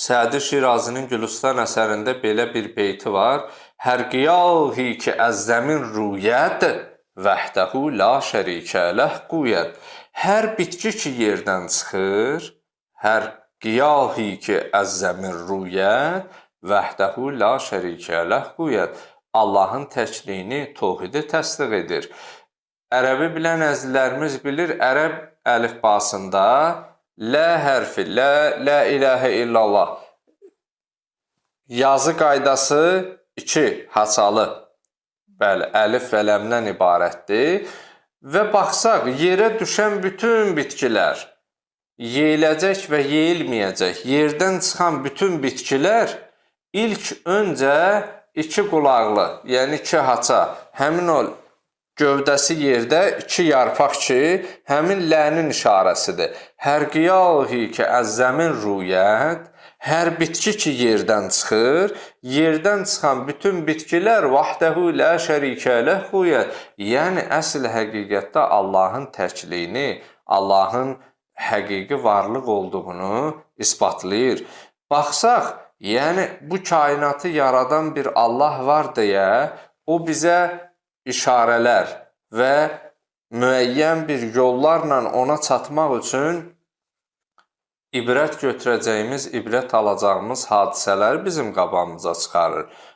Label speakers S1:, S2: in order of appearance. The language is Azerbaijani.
S1: Sədi Şirazinin Gülüstan əsərində belə bir beyti var. Hər qiyahi ki əzzəmin rüyət, vəhdəhu la şərikə ləh qüyyət. Hər bitki ki yerdən çıxır, hər qiyahi ki əzzəmin rüyət, vəhdəhu la şərikə ləh qüyyət. Allahın təkliyini, təvhidi təsdiq edir. Ərəbi bilən əzizlərimiz bilir, ərəb əlifbasında Lə hərfi, lə iləhə illallah yazı qaydası 2 haçalı, bəli, əlif və ləmdən ibarətdir. Və baxsaq, yerə düşən bütün bitkilər, yeyiləcək və yeyilməyəcək, yerdən çıxan bütün bitkilər ilk öncə 2 qulaqlı, yəni 2 haça, həmin o gövdəsi yerdə 2 yarpaq ki, həmin lənin işarəsidir. Hər qiyahi ki əzzəmin rüyət, hər bitki ki yerdən çıxır, yerdən çıxan bütün bitkilər vəhdəhu lə şərikə ləh qüyyət. Yəni, əsl həqiqətdə Allahın təkliyini, Allahın həqiqi varlıq olduğunu isbatlayır. Baxsaq, yəni bu kainatı yaradan bir Allah var deyə, o bizə işarələr və müəyyən bir yollarla ona çatmaq üçün ibrət götürəcəyimiz, ibrət alacağımız hadisələri bizim qabağımıza çıxarır.